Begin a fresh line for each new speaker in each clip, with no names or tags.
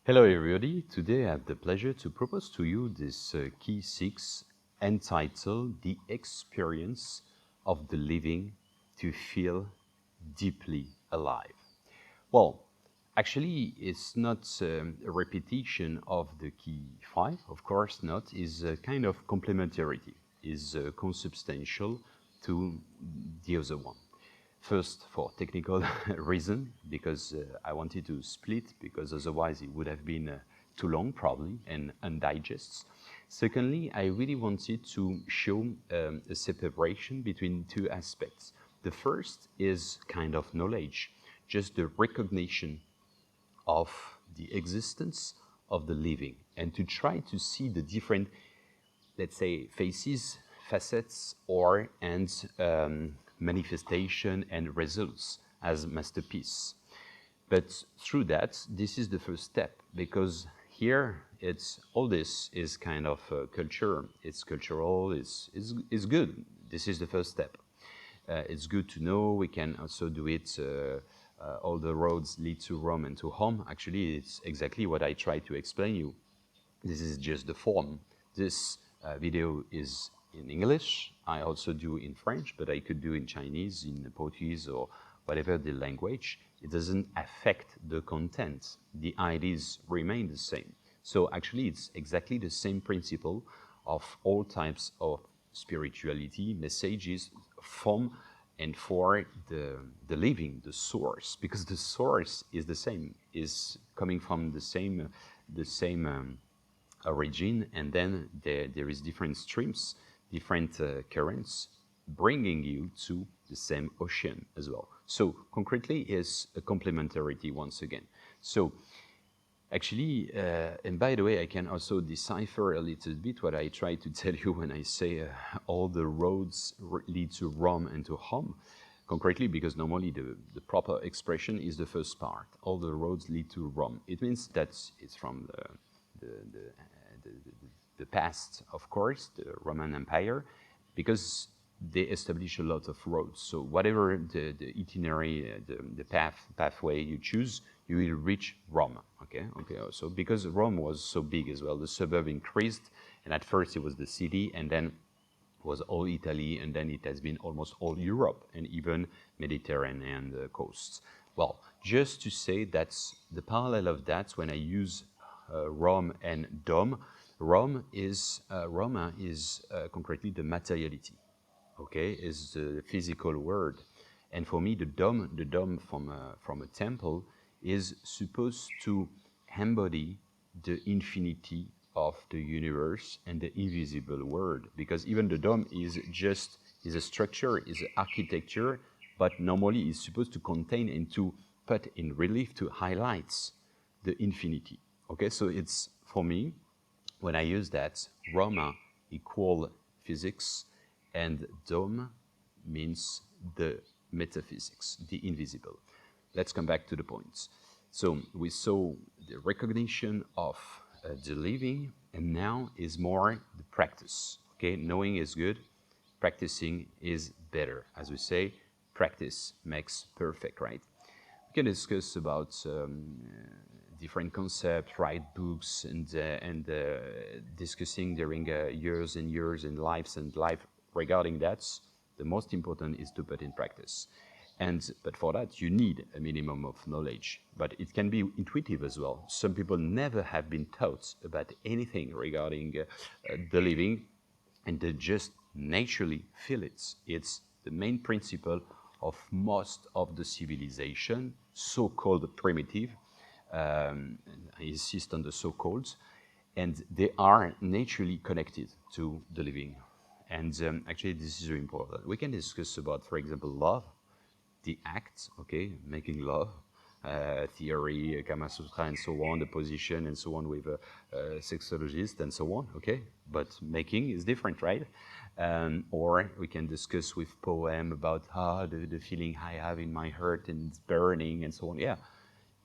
Hello everybody, today I have the pleasure to propose to you this key 6 entitled The Experience of the Living to Feel Deeply Alive. Well, actually it's not a repetition of the key 5, of course not, is a kind of complementarity, is consubstantial to the other one. First, for technical reason, because I wanted to split, because otherwise it would have been too long probably and undigested. Secondly, I really wanted to show a separation between two aspects. The first is kind of knowledge, just the recognition of the existence of the living, and to try to see the different, let's say, faces, facets, or manifestation and results as masterpiece. But through that, this is the first step, because here it's all this is kind of culture. It's cultural. It's good. This is the first step. It's good to know. We can also do it. All the roads lead to Rome and to home. Actually, it's exactly what I try to explain you. This is just the form. This video is in English. I also do in French, but I could do in Chinese, in Portuguese, or whatever the language. It doesn't affect the content. The ideas remain the same. So actually, it's exactly the same principle of all types of spirituality, messages from and for the living, the source, because the source is the same, is coming from the same origin, and then there is different streams, different currents, bringing you to the same ocean as well. So concretely is a complementarity once again. So actually, and by the way, I can also decipher a little bit what I try to tell you when I say all the roads lead to Rome and to home. Concretely, because normally the proper expression is the first part. All the roads lead to Rome. It means that it's from the past, of course, the Roman Empire, because they established a lot of roads. So whatever the itinerary, the pathway you choose, you will reach Rome. Okay. So because Rome was so big as well, the suburb increased, and at first it was the city, and then was all Italy, and then it has been almost all Europe and even Mediterranean coasts. Well, just to say that's the parallel of that when I use Rome and Dome. Rome is Roma is concretely the materiality. Okay, is the physical word, and for me the dome from a temple is supposed to embody the infinity of the universe and the invisible world, because even the dome is a structure, is an architecture, but normally is supposed to contain and to put in relief, to highlight the infinity. Okay, so it's, for me, when I use that, Roma equal physics, and dome means the metaphysics, the invisible. Let's come back to the points. So we saw the recognition of the living, and now is more the practice. Okay, knowing is good, practicing is better. As we say, practice makes perfect, right? We can discuss about different concepts, write books, and discussing during years and years and lives and life regarding that. The most important is to put in practice. But for that, you need a minimum of knowledge. But it can be intuitive as well. Some people never have been taught about anything regarding the living, and they just naturally feel it. It's the main principle of most of the civilization, so-called primitive. I insist on the so-called, and they are naturally connected to the living. And actually, this is very important. We can discuss about, for example, love, the act, okay, making love, theory, Kama Sutra, and so on, the position, and so on, with sexologists, and so on, okay? But making is different, right? Or we can discuss with poem about the feeling I have in my heart, and it's burning, and so on, yeah.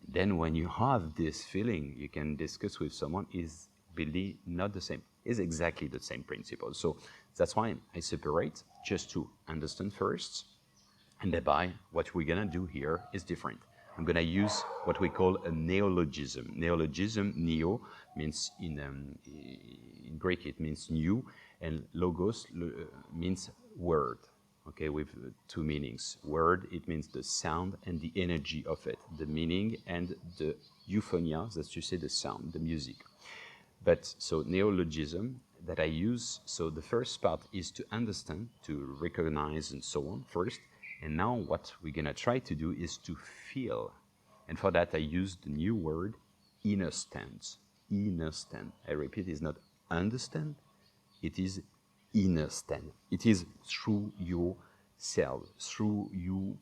Then when you have this feeling, you can discuss with someone, is really not the same. It's exactly the same principle. So that's why I separate, just to understand first, and thereby what we're gonna do here is different. I'm going to use what we call a neologism. Neologism, neo, means in Greek it means new, and logos means word, okay, with two meanings. Word, it means the sound and the energy of it, the meaning and the euphonia, that's to say the sound, the music. But so neologism that I use, so the first part is to understand, to recognize and so on first. And now what we're gonna try to do is to feel. And for that I use the new word, understand. Understand. I repeat, it's not understand, it is understand. It is through your self, through your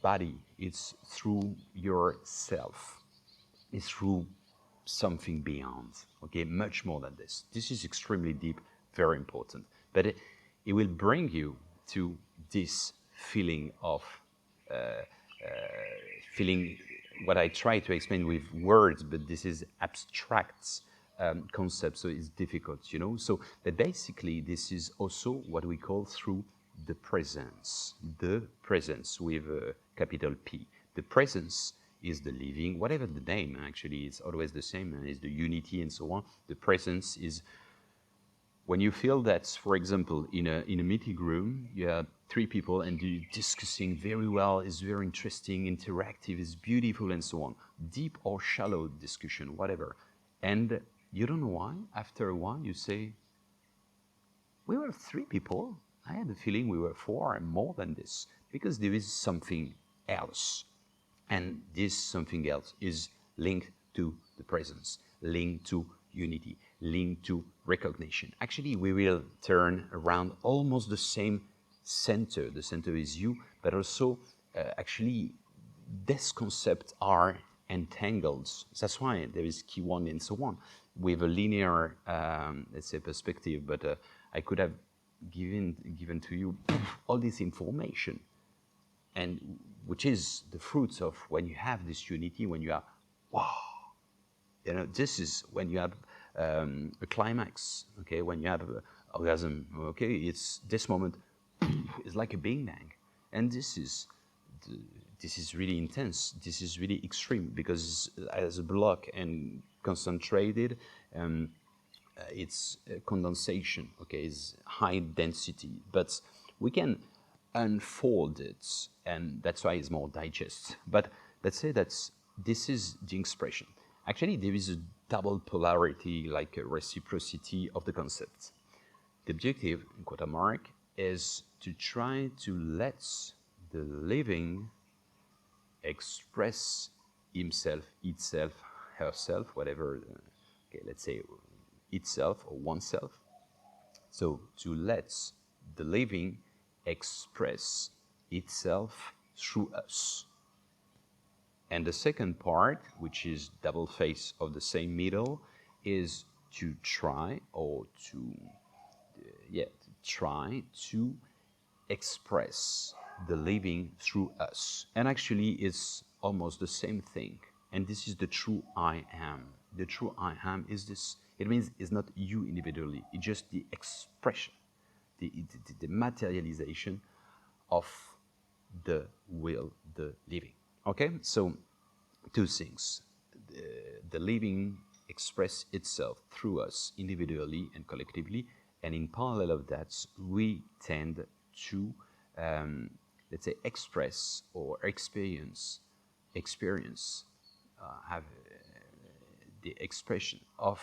body, it's through yourself, it's through something beyond, okay, much more than this. This is extremely deep, very important. But it will bring you to this feeling of feeling what I try to explain with words, but this is abstract concept, so it's difficult, you know. So, but basically, this is also what we call through the presence with a capital P. The presence is the living, whatever the name, actually, it's always the same, and is the unity and so on. The presence is when you feel that, for example, in a meeting room, you have three people and you're discussing very well, it's very interesting, interactive, it's beautiful, and so on. Deep or shallow discussion, whatever. And you don't know why, after a while, you say, we were three people. I had the feeling we were four and more than this, because there is something else. And this something else is linked to the presence, linked to unity, linked to recognition. Actually, we will turn around almost the same center. The center is you, but also actually these concepts are entangled. That's why there is key one and so on with a linear, let's say, perspective. But I could have given to you all this information, and which is the fruits of when you have this unity, when you are, wow, you know, this is when you have a climax, okay, when you have orgasm, okay, it's this moment, it's like a bing bang, and this is really intense, this is really extreme, because as a block and concentrated, it's condensation, okay, it's high density, but we can unfold it, and that's why it's more digest. But let's say that this is the expression. Actually, there is a double polarity, like a reciprocity of the concept. The objective, in quote mark, is to try to let the living express himself, itself, herself, whatever, okay, let's say itself or oneself. So to let the living express itself through us. And the second part, which is double face of the same middle, is to try or to try to express the living through us. And actually it's almost the same thing. And this is the true I am. The true I am is this. It means it's not you individually. It's just the expression, the materialization of the will, the living. Okay? So two things. The living express itself through us individually and collectively, and in parallel of that, we tend to, let's say, express or experience, have the expression of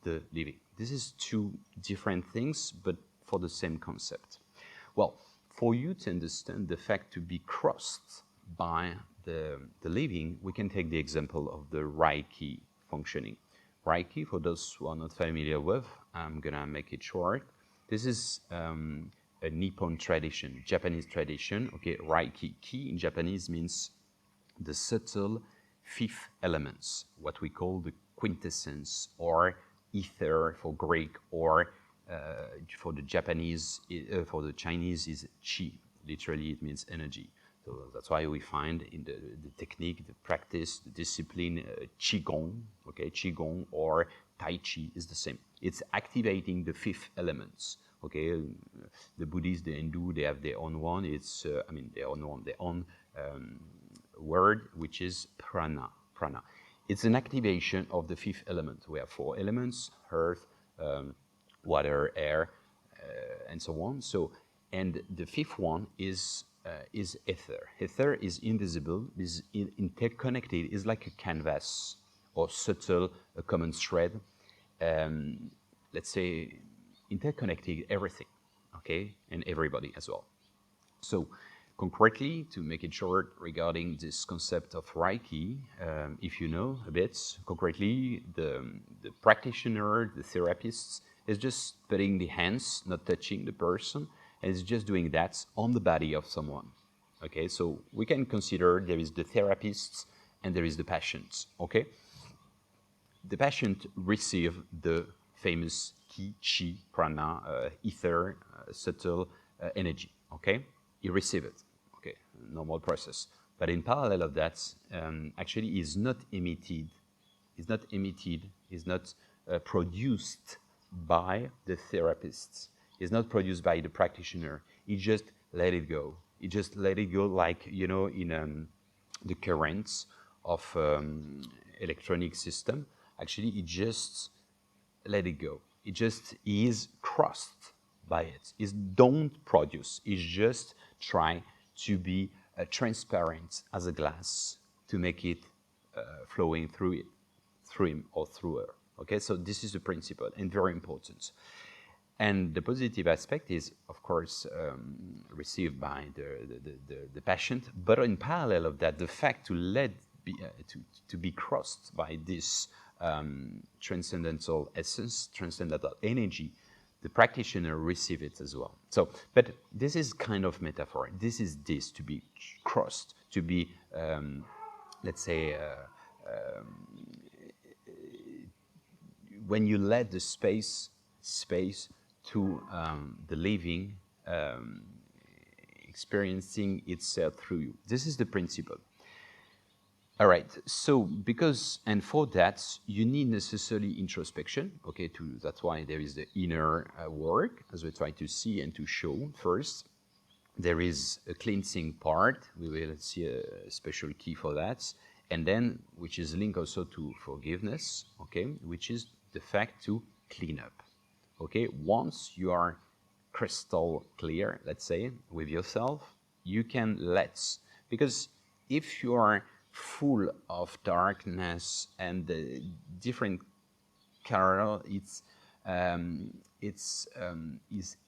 the living. This is two different things, but for the same concept. Well, for you to understand the fact to be crossed by the living, we can take the example of the Reiki functioning. Reiki, for those who are not familiar with, I'm gonna make it short. This is a Nippon tradition, Japanese tradition. Okay, Reiki, ki in Japanese means the subtle fifth elements, what we call the quintessence, or ether for Greek, or for the Japanese, for the Chinese is qi. Literally, it means energy. So that's why we find in the technique, the practice, the discipline, qigong, okay, qigong or tai chi is the same. It's activating the fifth elements. Okay, the Buddhists, the Hindu, they have their own one. It's their own word, which is prana. Prana. It's an activation of the fifth element. We have four elements: earth, water, air, and so on. So, and the fifth one is ether. Ether is invisible, is interconnected, is like a canvas or subtle, a common thread. Let's say interconnecting everything, okay, and everybody as well. So, concretely, to make it short regarding this concept of Reiki, if you know a bit, concretely, the practitioner, the therapist, is just putting the hands, not touching the person, and is just doing that on the body of someone. Okay, so we can consider there is the therapist and there is the patient. Okay, the patient receives the famous ki, chi, prana, ether, subtle energy. Okay, he receives it. Okay, normal process. But in parallel of that, actually, is not emitted. Is not emitted. Is not produced by the therapist. Is not produced by the practitioner. He just let it go. He just let it go, like in the currents of electronic system. Actually, it just let it go. It just is crossed by it. It don't produce. It just try to be transparent as a glass to make it flowing through it, through him or through her. Okay, so this is the principle and very important. And the positive aspect is, of course, received by the patient, but in parallel of that, the fact to to be crossed by this transcendental essence, transcendental energy, the practitioner receive it as well. So, but this is kind of metaphor. This is this to be crossed, to be, let's say, when you let the space to the living experiencing itself through you. This is the principle. All right, so because, and for that, you need necessarily introspection, okay, that's why there is the inner work, as we try to see and to show first. There is a cleansing part, we will see a special key for that, and then, which is linked also to forgiveness, okay, which is the fact to clean up, okay. Once you are crystal clear, let's say, with yourself, you can because if you are full of darkness and the different color, it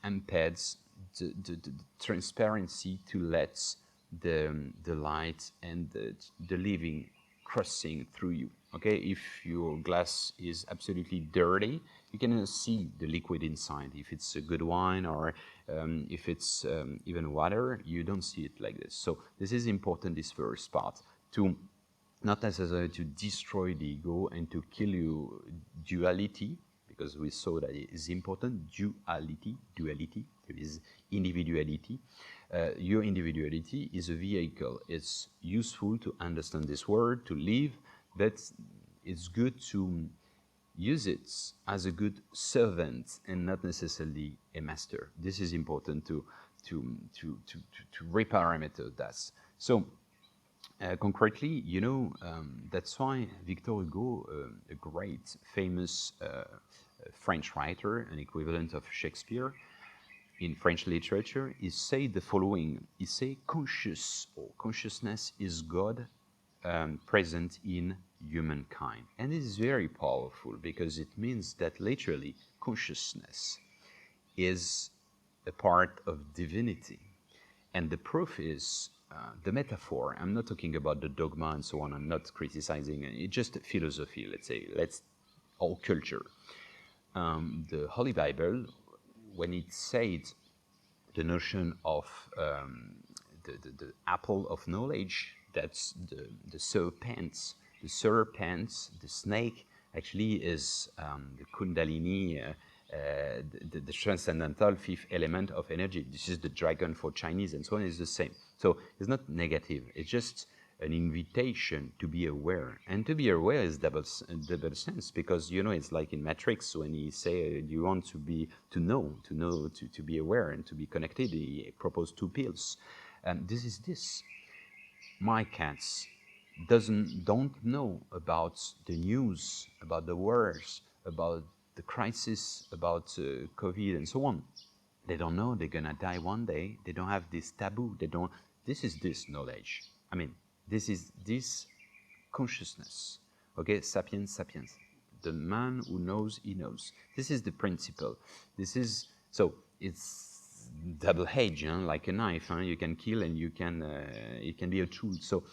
embeds the transparency to let the light and the living crossing through you. Okay, if your glass is absolutely dirty, you cannot see the liquid inside. If it's a good wine or if it's even water, you don't see it like this. So this is important, this first part, to not necessarily to destroy the ego and to kill your duality, because we saw that it is important, duality, there is individuality. Your individuality is a vehicle. It's useful to understand this word, to live, but it's good to use it as a good servant and not necessarily a master. This is important to reparameter that. So concretely, that's why Victor Hugo, a great, famous French writer, an equivalent of Shakespeare in French literature, he said the following. He said, consciousness is God present in humankind. And it is very powerful because it means that literally consciousness is a part of divinity. And the proof is the metaphor. I'm not talking about the dogma and so on. I'm not criticizing. It's just philosophy, let's say, or culture. The Holy Bible, when it said the notion of the apple of knowledge, that's the serpents, the snake actually is the Kundalini, the transcendental fifth element of energy. This is the dragon for Chinese and so on, is the same. So it's not negative, it's just an invitation to be aware. And to be aware is double sense, because it's like in Matrix when he say you want to be to be aware and to be connected. He proposed two pills. This is this. my cats don't know about the news, about the wars, about the crisis, about COVID and so on. They don't know they're gonna die one day. They don't have this taboo. They don't. This is this knowledge. I mean, this is this consciousness. Okay, sapiens, sapiens. The man who knows, he knows. This is the principle. This is so. It's double-edged, huh? Like a knife. Huh? You can kill and you can. It can be a tool. So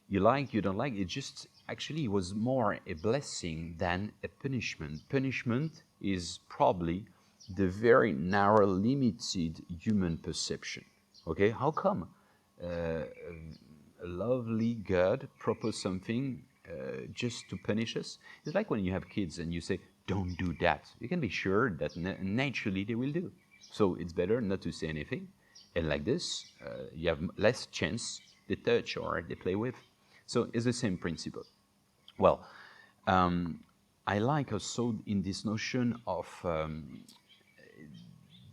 you like, you don't like. It just actually was more a blessing than a punishment. Punishment is probably the very narrow, limited human perception. Okay, how come a lovely God proposed something just to punish us? It's like when you have kids and you say, "Don't do that." You can be sure that naturally they will do. So it's better not to say anything, and like this, you have less chance they touch or they play with. So it's the same principle. Well, I like also in this notion of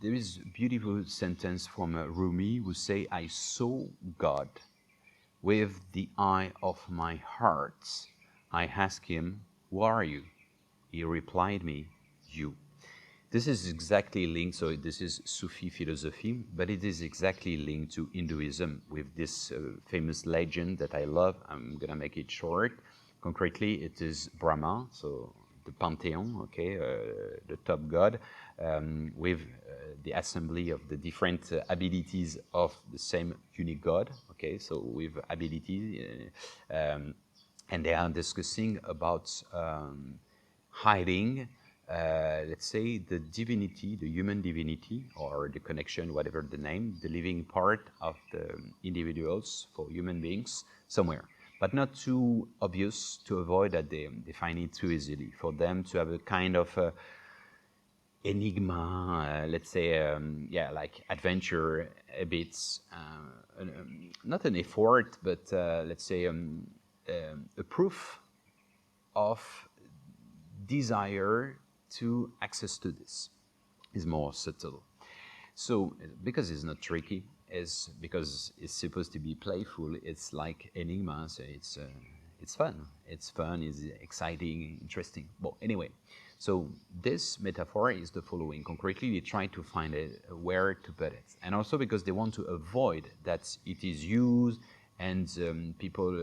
there is a beautiful sentence from Rumi who say, "I saw God with the eye of my heart. I asked him, 'Who are you?' He replied me, 'You.'" This is exactly linked, so this is Sufi philosophy, but it is exactly linked to Hinduism with this famous legend that I love. I'm gonna make it short. Concretely, it is Brahma, so the pantheon, okay, the top god, with the assembly of the different abilities of the same unique god, okay, so with ability, and they are discussing about hiding, let's say, the divinity, the human divinity, or the connection, whatever the name, the living part of the individuals for human beings somewhere. But not too obvious to avoid that they find it too easily. For them to have a kind of enigma, let's say, yeah, like adventure a bit, not an effort, but let's say a proof of desire to access to this is more subtle. So because it's not tricky, is because it's supposed to be playful, it's like enigma, so it's fun. It's fun, it's exciting, interesting. Well, anyway, so this metaphor is the following. Concretely, they try to find where to put it. And also because they want to avoid that it is used and people,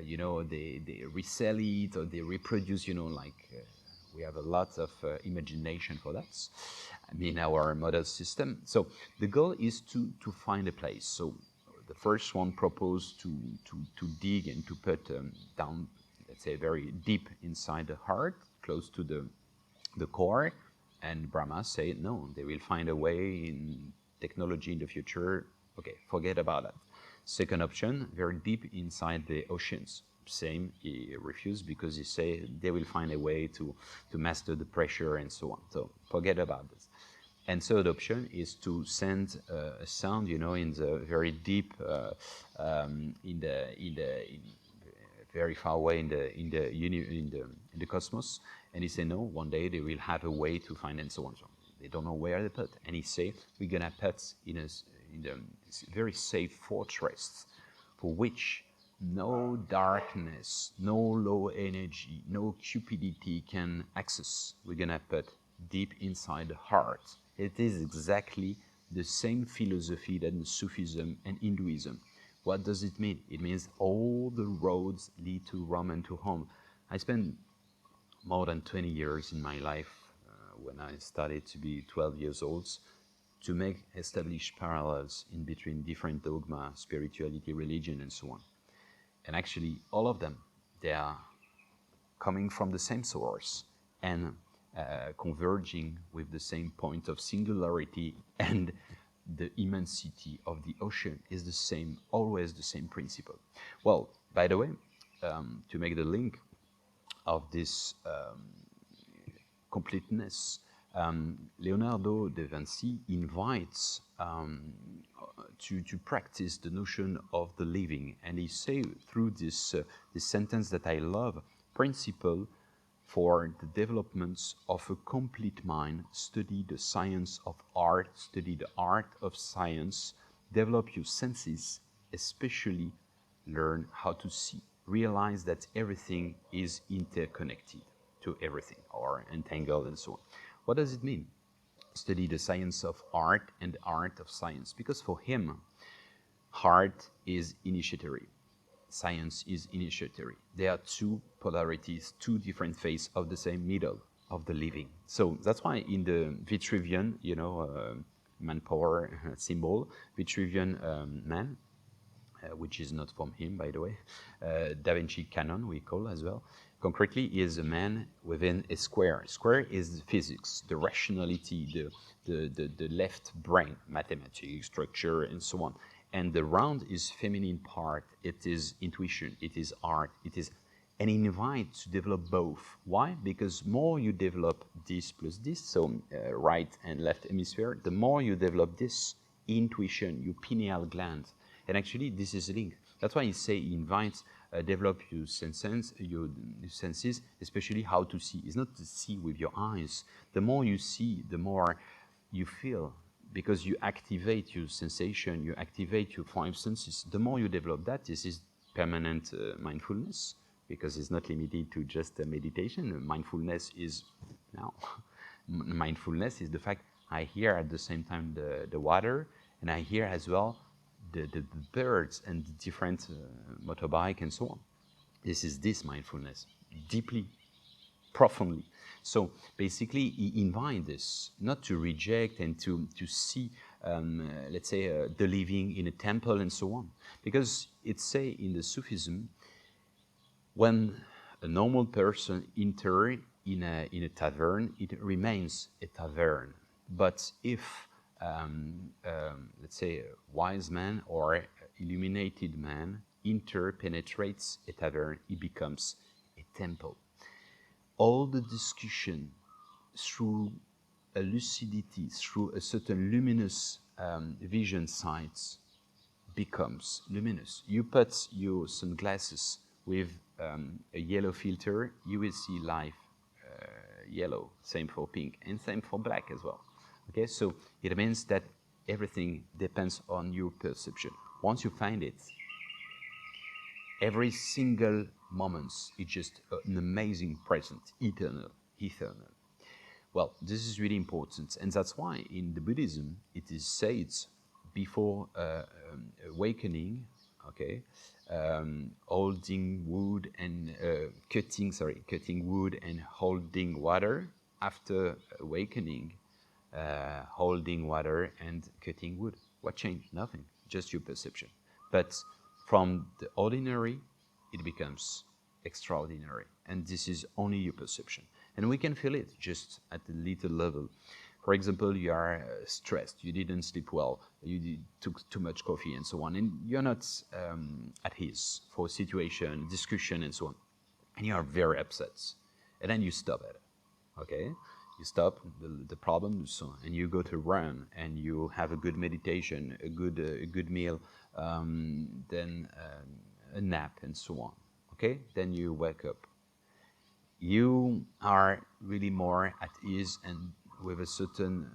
you know, they resell it or they reproduce, you know, like we have a lot of imagination for that. I mean, our model system. So the goal is to find a place. So the first one proposed to dig and to put down, let's say, very deep inside the heart, close to the core. And Brahma said, no, they will find a way in technology in the future. Okay, forget about that. Second option, very deep inside the oceans. Same, he refused because he said they will find a way to master the pressure and so on. So forget about this. And third option is to send a sound, you know, in the very deep, in very far away in the cosmos. And he said no. One day they will have a way to find and so on. So they don't know where they put. And he said we're gonna put in a very safe fortress, for which no darkness, no low energy, no cupidity can access. We're gonna put deep inside the heart. It is exactly the same philosophy that in Sufism and Hinduism. What does it mean? It means all the roads lead to Rome and to home. I spent more than 20 years in my life when I started to be 12 years old to make established parallels in between different dogma, spirituality, religion, and so on. And actually, all of them, they are coming from the same source and converging with the same point of singularity, and the immensity of the ocean is the same, always the same principle. Well, by the way, to make the link of this completeness, Leonardo da Vinci invites to practice the notion of the living. And he says through this sentence that I love, principle for the developments of a complete mind, study the science of art, study the art of science, develop your senses, especially learn how to see, realize that everything is interconnected to everything, or entangled and so on. What does it mean? Study the science of art and the art of science, because for him, art is initiatory, science is initiatory. There are two polarities, two different faces of the same middle of the living. So that's why in the Vitruvian, manpower symbol, Vitruvian man, which is not from him, by the way, Da Vinci canon, we call as well. Concretely, he is a man within a square. Square is physics, the rationality, the left brain, mathematics, structure, and so on. And the round is feminine part. It is intuition. It is art. It is an invite to develop both. Why? Because more you develop this plus this, so right and left hemisphere, the more you develop this intuition, your pineal gland. And actually, this is linked. That's why he say he invites develop your senses, especially how to see. It's not to see with your eyes. The more you see, the more you feel, because you activate your sensation, you activate your five senses. The more you develop that, this is permanent mindfulness, because it's not limited to just meditation. Mindfulness is now. Mindfulness is the fact I hear at the same time the water, and I hear as well the birds and the different motorbike and so on. This is this mindfulness, deeply, profoundly. So basically, he invites us not to reject and to see, let's say, the living in a temple and so on. Because it's say in the Sufism, when a normal person enters in a tavern, it remains a tavern. But if let's say a wise man or illuminated man penetrates a tavern, it becomes a temple. All the discussion through a lucidity, through a certain luminous vision sight becomes luminous. You put your sunglasses with a yellow filter, you will see life yellow, same for pink, and same for black as well. Okay, so it means that everything depends on your perception. Once you find it, every single moment is just an amazing present, eternal. Well, this is really important, and that's why in the Buddhism it is said before awakening, okay, holding wood and cutting wood and holding water. After awakening, holding water and cutting wood. What changed? Nothing, just your perception. But from the ordinary, it becomes extraordinary. And this is only your perception. And we can feel it just at a little level. For example, you are stressed, you didn't sleep well, you took too much coffee and so on, and you're not at ease for a situation, discussion and so on. And you are very upset. And then you stop it, okay? You stop the problem, and you go to run, and you have a good meditation, a good meal, then a nap, and so on. Okay, then you wake up. You are really more at ease and with a certain,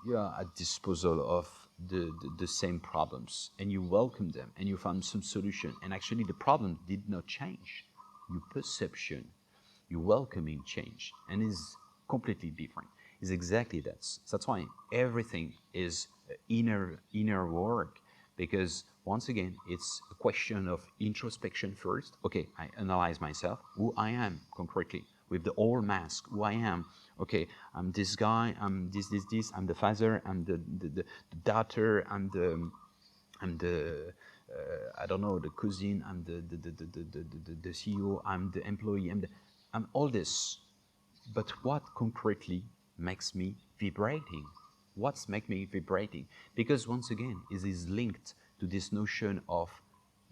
you are at disposal of the same problems, and you welcome them, and you found some solution. And actually, the problem did not change. Your perception, your welcoming changed, and is completely different. It's exactly that. That's why everything is inner work, because once again, it's a question of introspection first. Okay, I analyze myself, who I am concretely, with the whole mask, who I am. Okay, I'm this guy, I'm this, I'm the father, I'm the daughter, I'm the I don't know, the cousin, I'm the CEO, I'm the employee, I'm all this. But what concretely makes me vibrating? What's make me vibrating? Because once again, it is linked to this notion of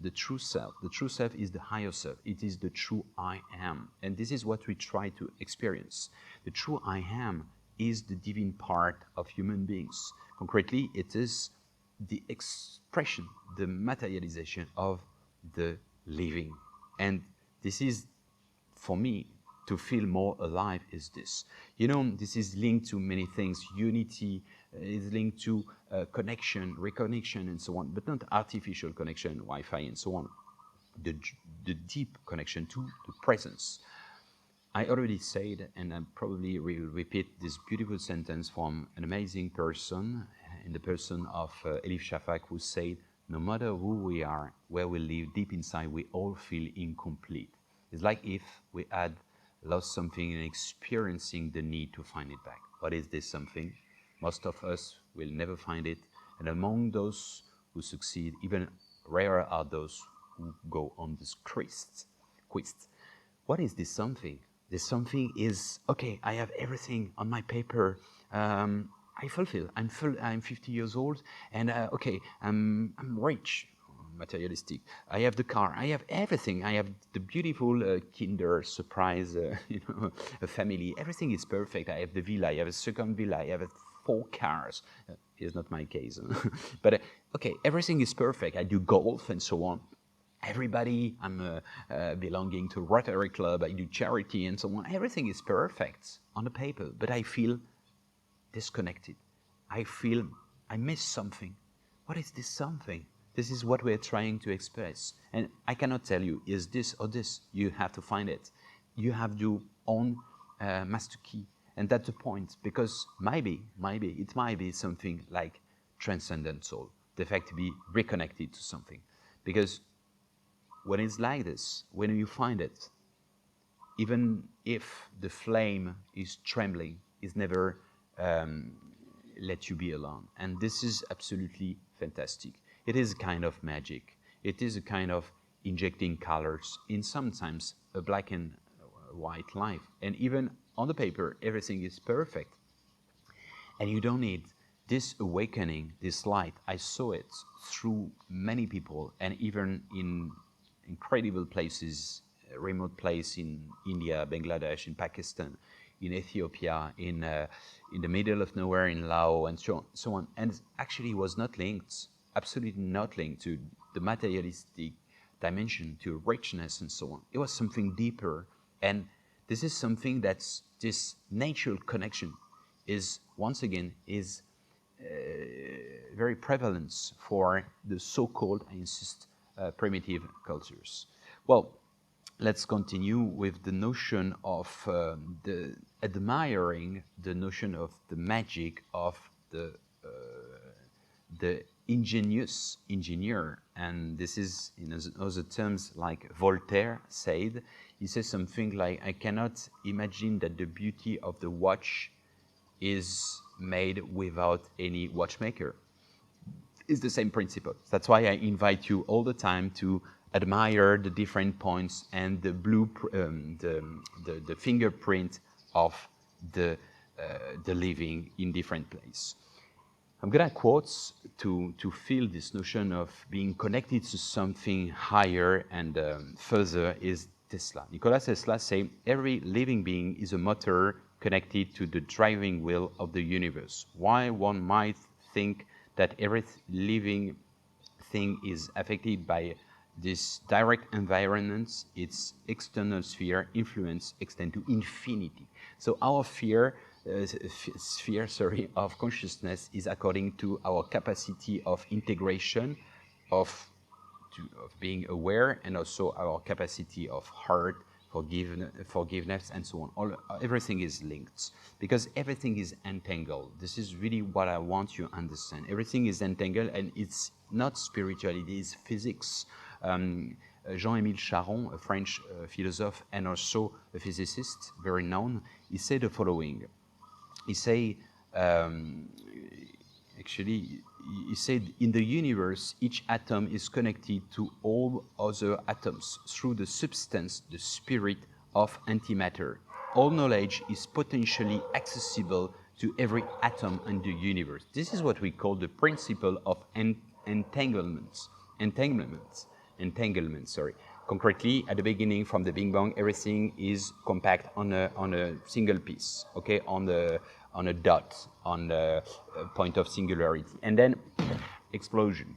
the true self. The true self is the higher self. It is the true I am. And this is what we try to experience. The true I am is the divine part of human beings. Concretely, it is the expression, the materialization of the living. And this is, for me, to feel more alive is this. You know, this is linked to many things. Unity is linked to connection, reconnection, and so on, but not artificial connection, Wi-Fi, and so on. the, the deep connection to the presence. I already said, and I probably will repeat this beautiful sentence from an amazing person, in the person of Elif Shafak, who said, no matter who we are, where we live, deep inside, we all feel incomplete. It's like if we had lost something and experiencing the need to find it back. What is this something? Most of us will never find it. And among those who succeed, even rarer are those who go on this quest. What is this something? This something is, okay, I have everything on my paper. I fulfill. I'm 50 years old, and okay, I'm rich, materialistic. I have the car. I have everything. I have the beautiful Kinder surprise, a family. Everything is perfect. I have the villa. I have a second villa. I have 4 cars. It's not my case, but okay, everything is perfect. I do golf and so on. Everybody, I'm belonging to Rotary Club, I do charity and so on. Everything is perfect on the paper, but I feel disconnected. I feel I miss something. What is this something? This is what we're trying to express. And I cannot tell you, is this or this? You have to find it. You have your own master key. And that's the point, because maybe, it might be something like transcendent soul, the fact to be reconnected to something. Because when it's like this, when you find it, even if the flame is trembling, it's never let you be alone. And this is absolutely fantastic. It is a kind of magic. It is a kind of injecting colors in sometimes a black and white life. And even on the paper, everything is perfect. And you don't need this awakening, this light. I saw it through many people, and even in incredible places, remote place in India, Bangladesh, in Pakistan, in Ethiopia, in the middle of nowhere in Laos, and so on. And actually it was not linked, absolutely not linked to the materialistic dimension, to richness and so on. It was something deeper. And this is something that's, this natural connection is, once again, is very prevalent for the so-called, I insist, primitive cultures. Well, let's continue with the notion of the admiring the notion of the magic of the ingenious engineer. And this is, in other terms, like Voltaire said. He says something like, I cannot imagine that the beauty of the watch is made without any watchmaker. It's the same principle. That's why I invite you all the time to admire the different points and the the fingerprint of the living in different places. I'm gonna quote to feel this notion of being connected to something higher and further is Tesla. Nikola Tesla said, every living being is a motor connected to the driving wheel of the universe. Why one might think that every living thing is affected by this direct environment, its external sphere influence extend to infinity. So our sphere of consciousness is according to our capacity of integration, of being aware, and also our capacity of heart, forgiveness, and so on. Everything is linked, because everything is entangled. This is really what I want you to understand. Everything is entangled, and it's not spirituality, it's physics. Jean-Émile Charron, a French philosopher and also a physicist, very known, he said the following. He said, he said, in the universe, each atom is connected to all other atoms through the substance, the spirit of antimatter. All knowledge is potentially accessible to every atom in the universe. This is what we call the principle of entanglement. Concretely, at the beginning, from the Big Bang, everything is compact on a single piece, okay, on a dot, on the point of singularity, and then explosion.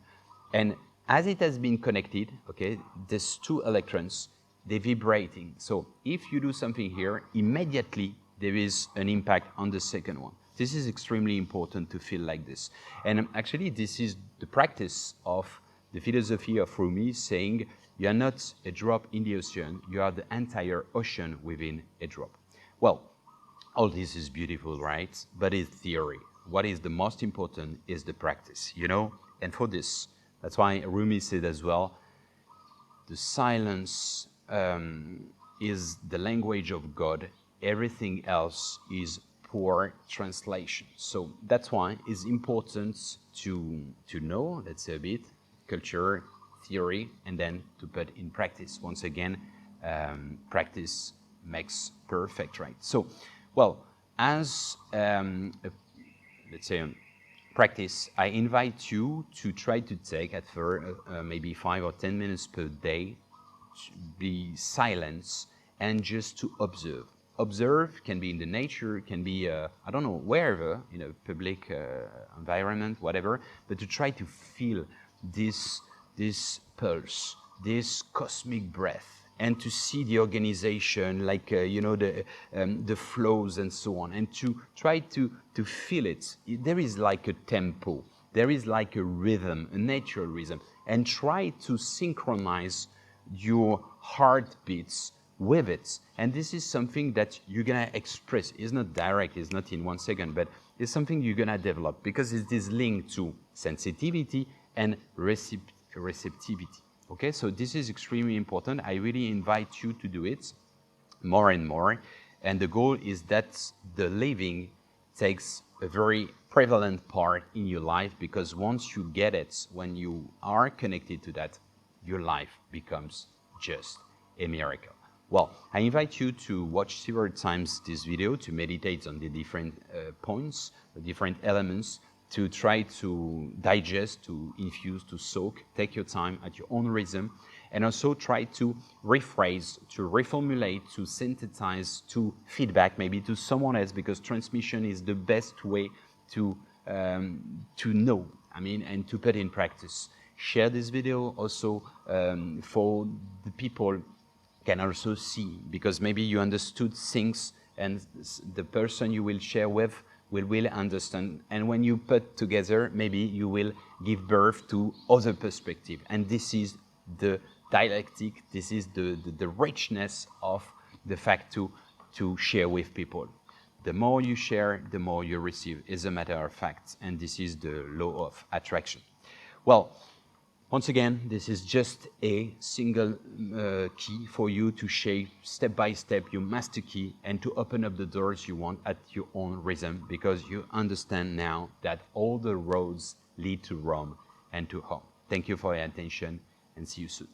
And as it has been connected, okay, these two electrons, they're vibrating. So if you do something here, immediately there is an impact on the second one. This is extremely important to feel like this. And actually, this is the practice of the philosophy of Rumi, saying You are not a drop in the ocean, you are the entire ocean within a drop. Well, all this is beautiful, right? But it's theory. What is the most important is the practice, you know? And for this, that's why Rumi said as well, the silence is the language of God. Everything else is poor translation. So that's why it's important to know, let's say a bit, culture, theory, and then to put in practice. Once again, practice makes perfect, right? So, well, as let's say practice, I invite you to try to take at first maybe 5 or 10 minutes per day, be silent and just to observe. Observe can be in the nature, can be, I don't know, wherever, in a public environment, whatever, but to try to feel this pulse, this cosmic breath, and to see the organization, like, you know, the flows and so on, and to try to feel it. There is like a tempo, there is like a rhythm, a natural rhythm, and try to synchronize your heartbeats with it. And this is something that you're gonna express. It's not direct, it's not in 1 second, but it's something you're gonna develop because it is linked to sensitivity and receptivity. Okay, so this is extremely important. I really invite you to do it more and more. And the goal is that the living takes a very prevalent part in your life, because once you get it, when you are connected to that, your life becomes just a miracle. Well, I invite you to watch several times this video to meditate on the different points, the different elements, to try to digest, to infuse, to soak. Take your time at your own rhythm, and also try to rephrase, to reformulate, to synthesize, to feedback maybe to someone else, because transmission is the best way to know, I mean, and to put in practice. Share this video also for the people can also see, because maybe you understood things and the person you will share with will understand, and when you put together, maybe you will give birth to other perspective. And this is the dialectic, this is the richness of the fact to share with people. The more you share, the more you receive, is a matter of fact, and this is the law of attraction. Well, once again, this is just a single key for you to shape step by step your master key and to open up the doors you want at your own rhythm, because you understand now that all the roads lead to Rome and to home. Thank you for your attention, and see you soon.